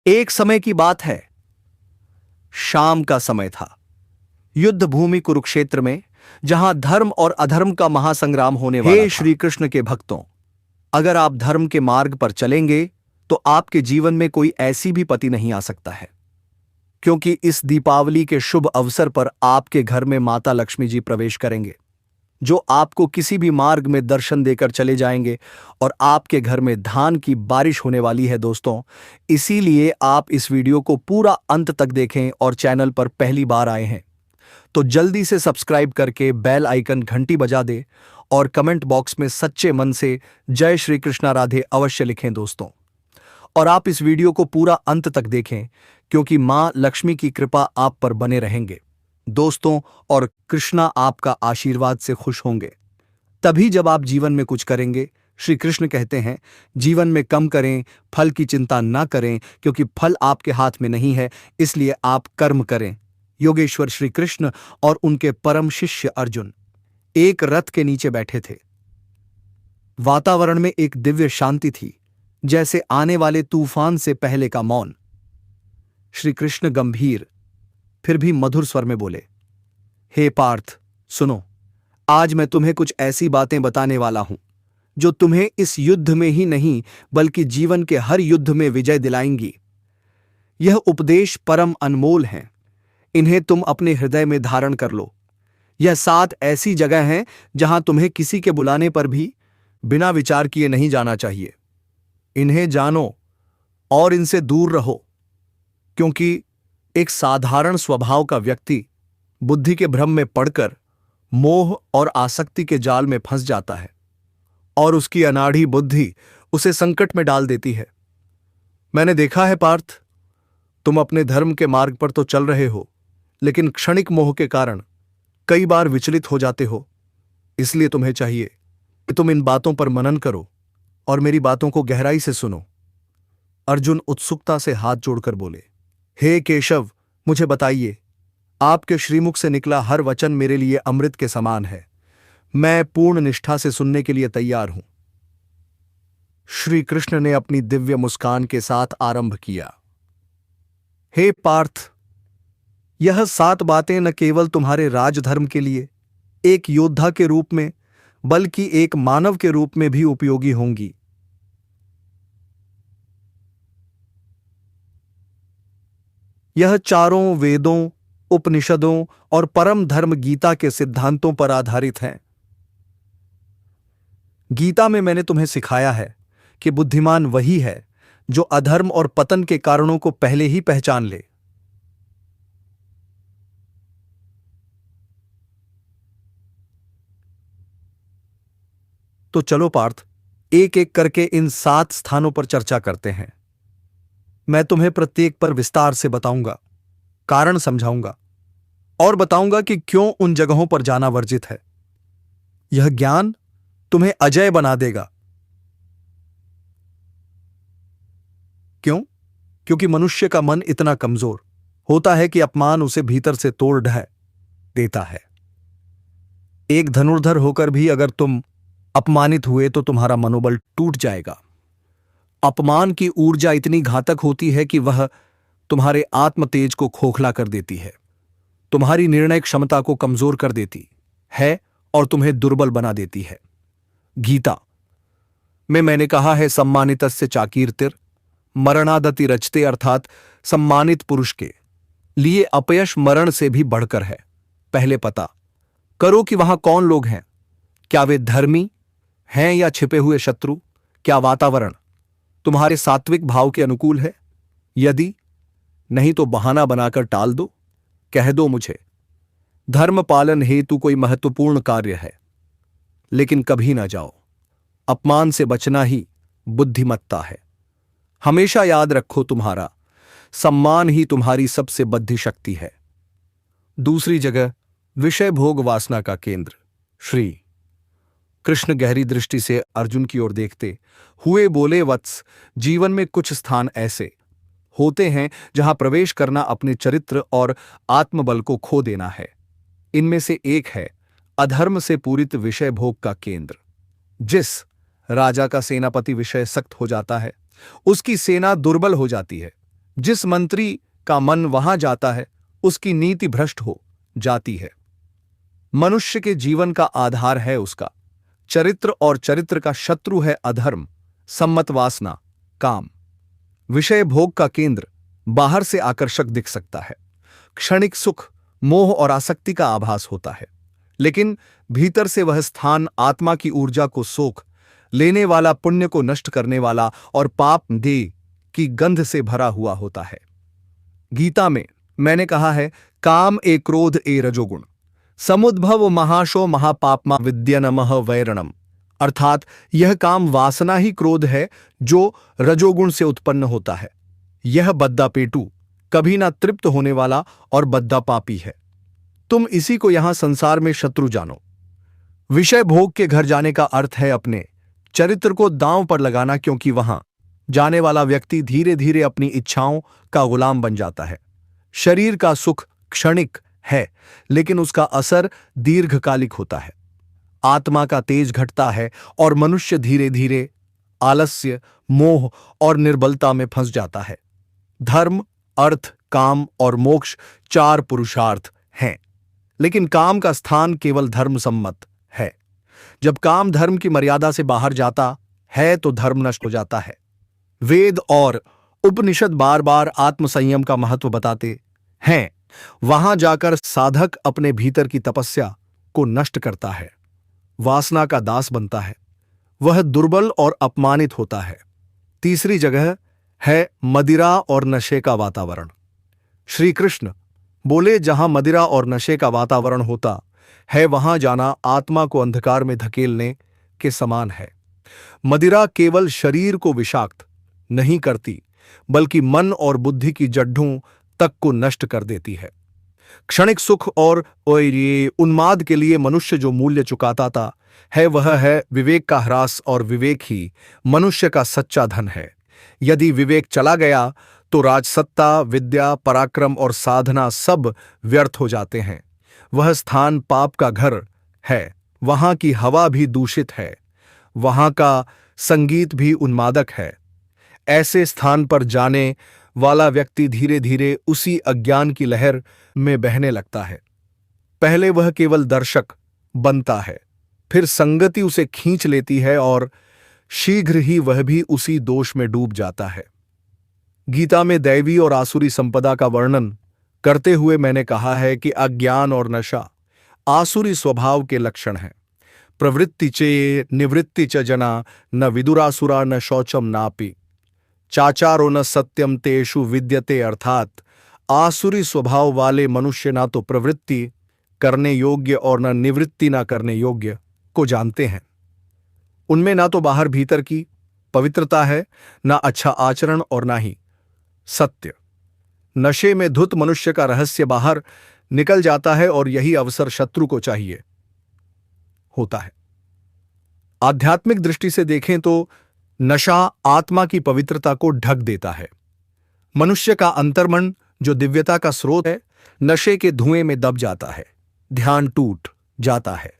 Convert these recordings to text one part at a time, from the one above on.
एक समय की बात है। शाम का समय था। युद्ध भूमि कुरुक्षेत्र में, जहां धर्म और अधर्म का महासंग्राम होने वाला था। हे श्री कृष्ण के भक्तों, अगर आप धर्म के मार्ग पर चलेंगे तो आपके जीवन में कोई ऐसी भी पति नहीं आ सकता है, क्योंकि इस दीपावली के शुभ अवसर पर आपके घर में माता लक्ष्मी जी प्रवेश करेंगे, जो आपको किसी भी मार्ग में दर्शन देकर चले जाएंगे और आपके घर में धान की बारिश होने वाली है दोस्तों। इसीलिए आप इस वीडियो को पूरा अंत तक देखें और चैनल पर पहली बार आए हैं तो जल्दी से सब्सक्राइब करके बेल आइकन घंटी बजा दे और कमेंट बॉक्स में सच्चे मन से जय श्री कृष्णा राधे अवश्य लिखें दोस्तों। और आप इस वीडियो को पूरा अंत तक देखें, क्योंकि मां लक्ष्मी की कृपा आप पर बने रहेंगे दोस्तों, और कृष्णा आपका आशीर्वाद से खुश होंगे तभी जब आप जीवन में कुछ करेंगे। श्री कृष्ण कहते हैं, जीवन में कम करें, फल की चिंता ना करें, क्योंकि फल आपके हाथ में नहीं है, इसलिए आप कर्म करें। योगेश्वर श्री कृष्ण और उनके परम शिष्य अर्जुन एक रथ के नीचे बैठे थे। वातावरण में एक दिव्य शांति थी, जैसे आने वाले तूफान से पहले का मौन। श्री कृष्ण गंभीर फिर भी मधुर स्वर में बोले, हे पार्थ सुनो, आज मैं तुम्हें कुछ ऐसी बातें बताने वाला हूं जो तुम्हें इस युद्ध में ही नहीं बल्कि जीवन के हर युद्ध में विजय दिलाएंगी। यह उपदेश परम अनमोल हैं, इन्हें तुम अपने हृदय में धारण कर लो। यह 7 ऐसी जगह हैं जहां तुम्हें किसी के बुलाने पर भी बिना विचार किए नहीं जाना चाहिए। इन्हें जानो और इनसे दूर रहो, क्योंकि एक साधारण स्वभाव का व्यक्ति बुद्धि के भ्रम में पड़कर मोह और आसक्ति के जाल में फंस जाता है और उसकी अनाड़ी बुद्धि उसे संकट में डाल देती है। मैंने देखा है पार्थ, तुम अपने धर्म के मार्ग पर तो चल रहे हो, लेकिन क्षणिक मोह के कारण कई बार विचलित हो जाते हो। इसलिए तुम्हें चाहिए कि तुम इन बातों पर मनन करो और मेरी बातों को गहराई से सुनो। अर्जुन उत्सुकता से हाथ जोड़कर बोले, हे केशव, मुझे बताइए, आपके श्रीमुख से निकला हर वचन मेरे लिए अमृत के समान है। मैं पूर्ण निष्ठा से सुनने के लिए तैयार हूं। श्री कृष्ण ने अपनी दिव्य मुस्कान के साथ आरंभ किया, हे पार्थ, यह 7 बातें न केवल तुम्हारे राजधर्म के लिए एक योद्धा के रूप में बल्कि एक मानव के रूप में भी उपयोगी होंगी। यह चारों वेदों, उपनिषदों और परम धर्म गीता के सिद्धांतों पर आधारित हैं। गीता में मैंने तुम्हें सिखाया है कि बुद्धिमान वही है जो अधर्म और पतन के कारणों को पहले ही पहचान ले। तो चलो पार्थ, एक एक करके इन 7 स्थानों पर चर्चा करते हैं। मैं तुम्हें प्रत्येक पर विस्तार से बताऊंगा, कारण समझाऊंगा और बताऊंगा कि क्यों उन जगहों पर जाना वर्जित है। यह ज्ञान तुम्हें अजय बना देगा। क्यों? क्योंकि मनुष्य का मन इतना कमजोर होता है कि अपमान उसे भीतर से तोड़ ढह देता है। एक धनुर्धर होकर भी अगर तुम अपमानित हुए तो तुम्हारा मनोबल टूट जाएगा। अपमान की ऊर्जा इतनी घातक होती है कि वह तुम्हारे आत्म तेज को खोखला कर देती है, तुम्हारी निर्णय क्षमता को कमजोर कर देती है और तुम्हें दुर्बल बना देती है। गीता में मैंने कहा है, सम्मानितस्य चाकीर्तिर मरणादति रचते, अर्थात सम्मानित पुरुष के लिए अपयश मरण से भी बढ़कर है। पहले पता करो कि वहां कौन लोग हैं। क्या वे धर्मी हैं या छिपे हुए शत्रु? क्या वातावरण तुम्हारे सात्विक भाव के अनुकूल है? यदि नहीं तो बहाना बनाकर टाल दो, कह दो मुझे धर्म पालन हेतु कोई महत्वपूर्ण कार्य है, लेकिन कभी ना जाओ। अपमान से बचना ही बुद्धिमत्ता है। हमेशा याद रखो, तुम्हारा सम्मान ही तुम्हारी सबसे बद्ध शक्ति है। दूसरी जगह, विषय भोग वासना का केंद्र। श्री कृष्ण गहरी दृष्टि से अर्जुन की ओर देखते हुए बोले, वत्स, जीवन में कुछ स्थान ऐसे होते हैं जहां प्रवेश करना अपने चरित्र और आत्मबल को खो देना है। इनमें से एक है अधर्म से पूरित विषय भोग का केंद्र। जिस राजा का सेनापति विषय सक्त हो जाता है, उसकी सेना दुर्बल हो जाती है। जिस मंत्री का मन वहां जाता है उसकी नीति भ्रष्ट हो जाती है। मनुष्य के जीवन का आधार है उसका चरित्र और चरित्र का शत्रु है अधर्म, सम्मत वासना, काम। विषय भोग का केंद्र बाहर से आकर्षक दिख सकता है, क्षणिक सुख, मोह और आसक्ति का आभास होता है, लेकिन भीतर से वह स्थान आत्मा की ऊर्जा को सोख लेने वाला, पुण्य को नष्ट करने वाला और पाप देह की गंध से भरा हुआ होता है। गीता में मैंने कहा है, काम ए क्रोध ए रजोगुण समुद्भव महाशो महापापमा विद्यनमः वैरणम, अर्थात यह काम वासना ही क्रोध है जो रजोगुण से उत्पन्न होता है। यह बद्दा पेटू, कभी ना तृप्त होने वाला और बद्दा पापी है। तुम इसी को यहां संसार में शत्रु जानो। विषय भोग के घर जाने का अर्थ है अपने चरित्र को दांव पर लगाना, क्योंकि वहां जाने वाला व्यक्ति धीरे धीरे अपनी इच्छाओं का गुलाम बन जाता है। शरीर का सुख क्षणिक है, लेकिन उसका असर दीर्घकालिक होता है। आत्मा का तेज घटता है और मनुष्य धीरे धीरे आलस्य, मोह और निर्बलता में फंस जाता है। धर्म, अर्थ, काम और मोक्ष 4 पुरुषार्थ हैं, लेकिन काम का स्थान केवल धर्म सम्मत है। जब काम धर्म की मर्यादा से बाहर जाता है तो धर्म नष्ट हो जाता है। वेद और उपनिषद बार बार आत्मसंयम का महत्व बताते हैं। वहां जाकर साधक अपने भीतर की तपस्या को नष्ट करता है, वासना का दास बनता है, वह दुर्बल और अपमानित होता है। तीसरी जगह है मदिरा और नशे का वातावरण। श्री कृष्ण बोले, जहां मदिरा और नशे का वातावरण होता है वहां जाना आत्मा को अंधकार में धकेलने के समान है। मदिरा केवल शरीर को विषाक्त नहीं करती, बल्कि मन और बुद्धि की जड्ढों तक को नष्ट कर देती है। क्षणिक सुख और उन्माद के लिए मनुष्य जो मूल्य चुकाता था है वह है विवेक का ह्रास, और विवेक ही मनुष्य का सच्चा धन है। यदि विवेक चला गया तो राजसत्ता, विद्या, पराक्रम और साधना सब व्यर्थ हो जाते हैं। वह स्थान पाप का घर है, वहां की हवा भी दूषित है, वहां का संगीत भी उन्मादक है। ऐसे स्थान पर जाने वाला व्यक्ति धीरे धीरे उसी अज्ञान की लहर में बहने लगता है। पहले वह केवल दर्शक बनता है, फिर संगति उसे खींच लेती है और शीघ्र ही वह भी उसी दोष में डूब जाता है। गीता में दैवी और आसुरी संपदा का वर्णन करते हुए मैंने कहा है कि अज्ञान और नशा आसुरी स्वभाव के लक्षण हैं। प्रवृत्ति चे निवृत्ति च जना न विदुरासुरा न शौचम नापि चाचारो न सत्यम तेषु विद्यते, अर्थात आसुरी स्वभाव वाले मनुष्य ना तो प्रवृत्ति करने योग्य और न निवृत्ति ना करने योग्य को जानते हैं। उनमें ना तो बाहर भीतर की पवित्रता है, ना अच्छा आचरण और ना ही सत्य। नशे में धुत मनुष्य का रहस्य बाहर निकल जाता है और यही अवसर शत्रु को चाहिए होता है। आध्यात्मिक दृष्टि से देखें तो नशा आत्मा की पवित्रता को ढक देता है। मनुष्य का अंतर्मन जो दिव्यता का स्रोत है, नशे के धुएं में दब जाता है, ध्यान टूट जाता है।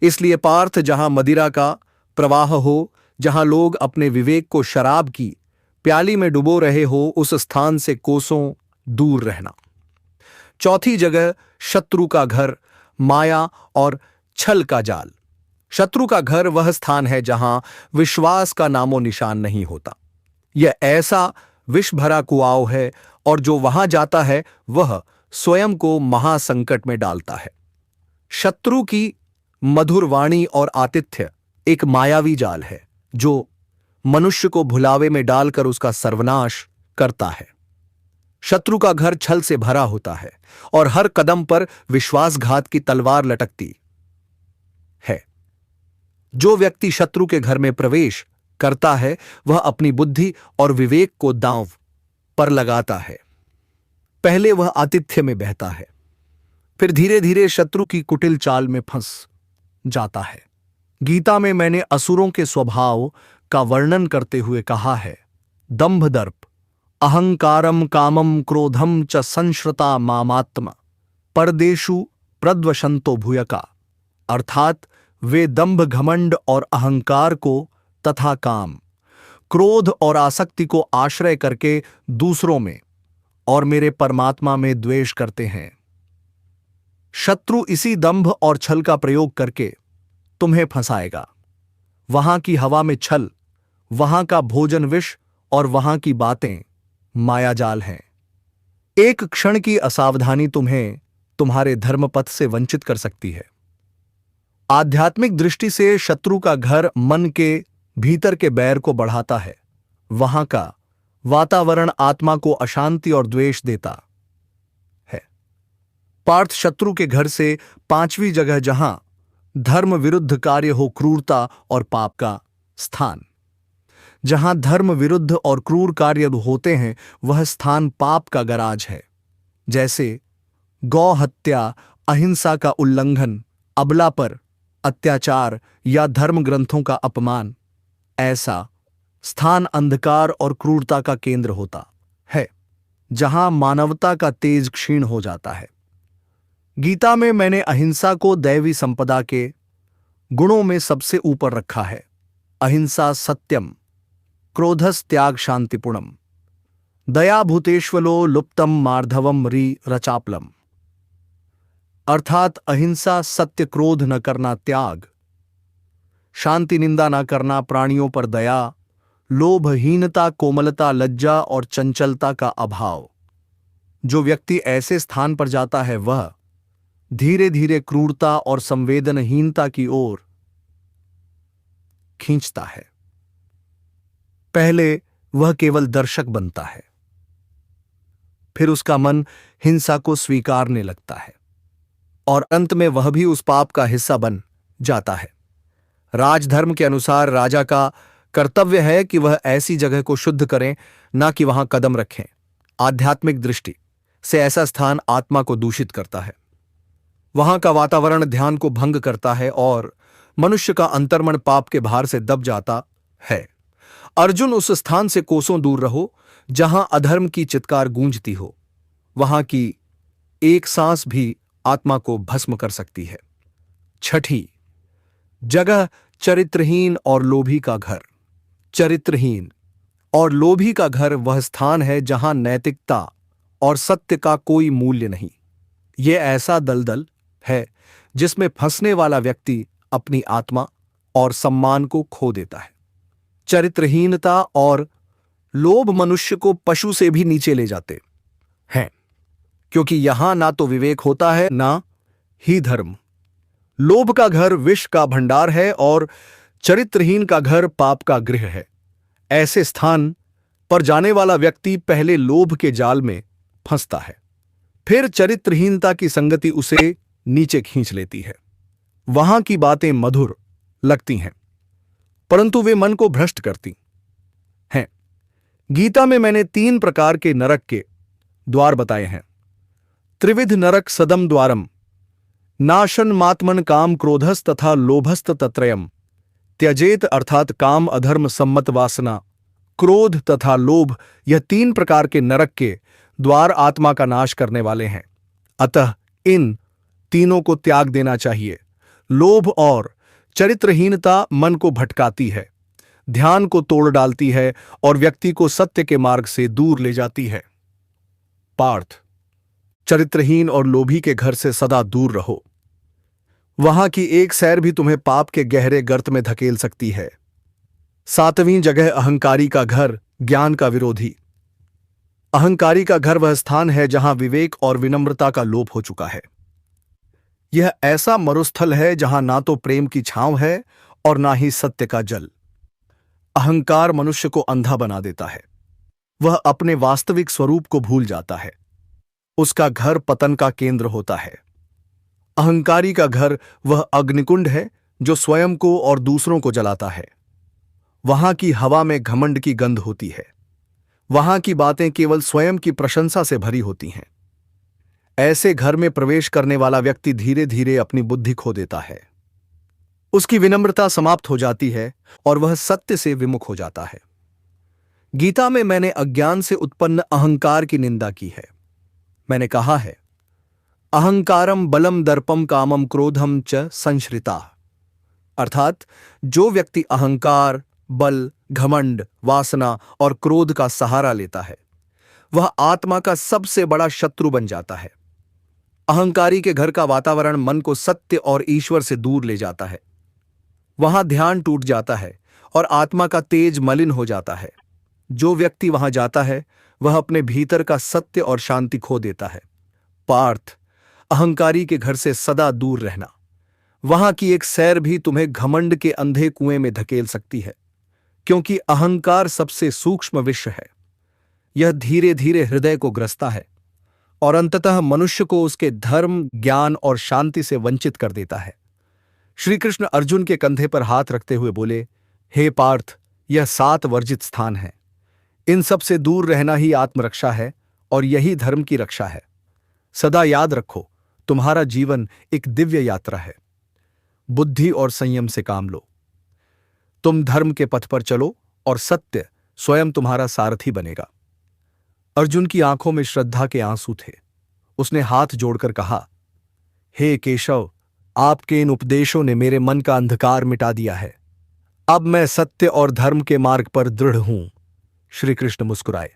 इसलिए पार्थ, जहां मदिरा का प्रवाह हो, जहां लोग अपने विवेक को शराब की प्याली में डुबो रहे हो, उस स्थान से कोसों दूर रहना। चौथी जगह शत्रु का घर, माया और छल का जाल। शत्रु का घर वह स्थान है जहां विश्वास का नामो निशान नहीं होता। यह ऐसा विष भरा कुआव है और जो वहां जाता है वह स्वयं को महासंकट में डालता है। शत्रु की मधुर वाणी और आतिथ्य एक मायावी जाल है जो मनुष्य को भुलावे में डालकर उसका सर्वनाश करता है। शत्रु का घर छल से भरा होता है और हर कदम पर विश्वासघात की तलवार लटकती है। जो व्यक्ति शत्रु के घर में प्रवेश करता है वह अपनी बुद्धि और विवेक को दांव पर लगाता है। पहले वह आतिथ्य में बहता है, फिर धीरे धीरे शत्रु की कुटिल चाल में फंस जाता है। गीता में मैंने असुरों के स्वभाव का वर्णन करते हुए कहा है, दंभ दर्प, अहंकारम कामम क्रोधम च संश्रता मामात्म परदेशु प्रद्वशंतो भूयका, अर्थात वे दंभ, घमंड और अहंकार को तथा काम, क्रोध और आसक्ति को आश्रय करके दूसरों में और मेरे परमात्मा में द्वेष करते हैं। शत्रु इसी दंभ और छल का प्रयोग करके तुम्हें फंसाएगा। वहां की हवा में छल, वहां का भोजन विष और वहां की बातें मायाजाल हैं। एक क्षण की असावधानी तुम्हें तुम्हारे धर्मपथ से वंचित कर सकती है। आध्यात्मिक दृष्टि से शत्रु का घर मन के भीतर के बैर को बढ़ाता है। वहां का वातावरण आत्मा को अशांति और द्वेष देता है। पार्थ शत्रु के घर से पांचवी जगह जहां धर्म विरुद्ध कार्य हो, क्रूरता और पाप का स्थान। जहां धर्म विरुद्ध और क्रूर कार्य होते हैं वह स्थान पाप का गराज है। जैसे गौ हत्या, अहिंसा का उल्लंघन, अबला पर अत्याचार या धर्म ग्रंथों का अपमान। ऐसा स्थान अंधकार और क्रूरता का केंद्र होता है, जहां मानवता का तेज क्षीण हो जाता है। गीता में मैंने अहिंसा को दैवी संपदा के गुणों में सबसे ऊपर रखा है। अहिंसा सत्यम, क्रोधस त्याग शांतिपुणम, दया भूतेष्वलो लुप्तम मार्धवम री रचापलम। अर्थात अहिंसा सत्य, क्रोध न करना त्याग, शांति निंदा न करना, प्राणियों पर दया, लोभहीनता, कोमलता, लज्जा और चंचलता का अभाव। जो व्यक्ति ऐसे स्थान पर जाता है वह धीरे धीरे क्रूरता और संवेदनहीनता की ओर खींचता है। पहले वह केवल दर्शक बनता है, फिर उसका मन हिंसा को स्वीकारने लगता है और अंत में वह भी उस पाप का हिस्सा बन जाता है। राजधर्म के अनुसार राजा का कर्तव्य है कि वह ऐसी जगह को शुद्ध करें, ना कि वहां कदम रखें। आध्यात्मिक दृष्टि से ऐसा स्थान आत्मा को दूषित करता है। वहां का वातावरण ध्यान को भंग करता है और मनुष्य का अंतर्मन पाप के भार से दब जाता है। अर्जुन, उस स्थान से कोसों दूर रहो जहां अधर्म की चित्कार गूंजती हो। वहां की एक सांस भी आत्मा को भस्म कर सकती है। छठी जगह चरित्रहीन और लोभी का घर। चरित्रहीन और लोभी का घर वह स्थान है जहां नैतिकता और सत्य का कोई मूल्य नहीं। यह ऐसा दलदल है जिसमें फंसने वाला व्यक्ति अपनी आत्मा और सम्मान को खो देता है। चरित्रहीनता और लोभ मनुष्य को पशु से भी नीचे ले जाते हैं, क्योंकि यहां ना तो विवेक होता है ना ही धर्म। लोभ का घर विष का भंडार है और चरित्रहीन का घर पाप का गृह है। ऐसे स्थान पर जाने वाला व्यक्ति पहले लोभ के जाल में फंसता है, फिर चरित्रहीनता की संगति उसे नीचे खींच लेती है। वहां की बातें मधुर लगती हैं, परंतु वे मन को भ्रष्ट करती हैं। गीता में मैंने 3 प्रकार के नरक के द्वार बताए हैं। त्रिविध नरक सदम द्वारम, नाशन मात्मन काम क्रोधस तथा लोभस्त तत्रयम त्यजेत। अर्थात काम, अधर्म, सम्मत वासना, क्रोध तथा लोभ, यह 3 प्रकार के नरक के द्वार आत्मा का नाश करने वाले हैं। अतः इन तीनों को त्याग देना चाहिए। लोभ और चरित्रहीनता मन को भटकाती है, ध्यान को तोड़ डालती है और व्यक्ति को सत्य के मार्ग से दूर ले जाती है। पार्थ, चरित्रहीन और लोभी के घर से सदा दूर रहो। वहां की एक सैर भी तुम्हें पाप के गहरे गर्त में धकेल सकती है। 7वीं जगह अहंकारी का घर, ज्ञान का विरोधी। अहंकारी का घर वह स्थान है जहां विवेक और विनम्रता का लोप हो चुका है। यह ऐसा मरुस्थल है जहां ना तो प्रेम की छांव है और ना ही सत्य का जल। अहंकार मनुष्य को अंधा बना देता है। वह अपने वास्तविक स्वरूप को भूल जाता है। उसका घर पतन का केंद्र होता है। अहंकारी का घर वह अग्निकुंड है जो स्वयं को और दूसरों को जलाता है। वहां की हवा में घमंड की गंध होती है। वहां की बातें केवल स्वयं की प्रशंसा से भरी होती हैं। ऐसे घर में प्रवेश करने वाला व्यक्ति धीरे धीरे अपनी बुद्धि खो देता है। उसकी विनम्रता समाप्त हो जाती है और वह सत्य से विमुख हो जाता है। गीता में मैंने अज्ञान से उत्पन्न अहंकार की निंदा की है। मैंने कहा है, अहंकारम बलम दर्पम कामम क्रोधम च संश्रिता। अर्थात जो व्यक्ति अहंकार, बल, घमंड, वासना और क्रोध का सहारा लेता है वह आत्मा का सबसे बड़ा शत्रु बन जाता है। अहंकारी के घर का वातावरण मन को सत्य और ईश्वर से दूर ले जाता है। वहां ध्यान टूट जाता है और आत्मा का तेज मलिन हो जाता है। जो व्यक्ति वहां जाता है वह अपने भीतर का सत्य और शांति खो देता है। पार्थ, अहंकारी के घर से सदा दूर रहना। वहां की एक सैर भी तुम्हें घमंड के अंधे कुएं में धकेल सकती है, क्योंकि अहंकार सबसे सूक्ष्म विषय है। यह धीरे धीरे हृदय को ग्रसता है और अंततः मनुष्य को उसके धर्म, ज्ञान और शांति से वंचित कर देता है। श्री कृष्ण अर्जुन के कंधे पर हाथ रखते हुए बोले, हे पार्थ, यह 7 वर्जित स्थान है। इन सब से दूर रहना ही आत्मरक्षा है और यही धर्म की रक्षा है। सदा याद रखो, तुम्हारा जीवन एक दिव्य यात्रा है। बुद्धि और संयम से काम लो। तुम धर्म के पथ पर चलो और सत्य स्वयं तुम्हारा सारथी बनेगा। अर्जुन की आंखों में श्रद्धा के आंसू थे। उसने हाथ जोड़कर कहा, हे केशव, आपके इन उपदेशों ने मेरे मन का अंधकार मिटा दिया है। अब मैं सत्य और धर्म के मार्ग पर दृढ़ हूं। श्री कृष्ण मुस्कुराए।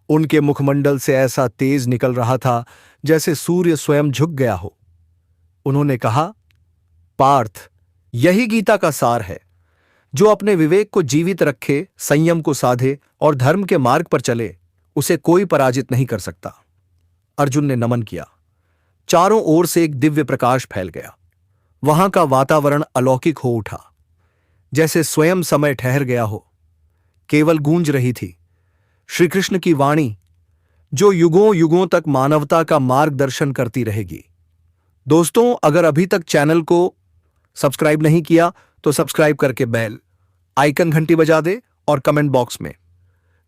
उनके मुखमंडल से ऐसा तेज निकल रहा था जैसे सूर्य स्वयं झुक गया हो। उन्होंने कहा, पार्थ, यही गीता का सार है। जो अपने विवेक को जीवित रखे, संयम को साधे और धर्म के मार्ग पर चले, उसे कोई पराजित नहीं कर सकता। अर्जुन ने नमन किया। चारों ओर से एक दिव्य प्रकाश फैल गया। वहां का वातावरण अलौकिक हो उठा, जैसे स्वयं समय ठहर गया हो। केवल गूंज रही थी श्री कृष्ण की वाणी, जो युगों युगों तक मानवता का मार्गदर्शन करती रहेगी। दोस्तों, अगर अभी तक चैनल को सब्सक्राइब नहीं किया तो सब्सक्राइब करके बेल आइकन घंटी बजा दे और कमेंट बॉक्स में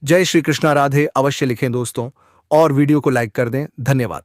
जय श्री कृष्णा राधे अवश्य लिखें दोस्तों, और वीडियो को लाइक कर दें। धन्यवाद।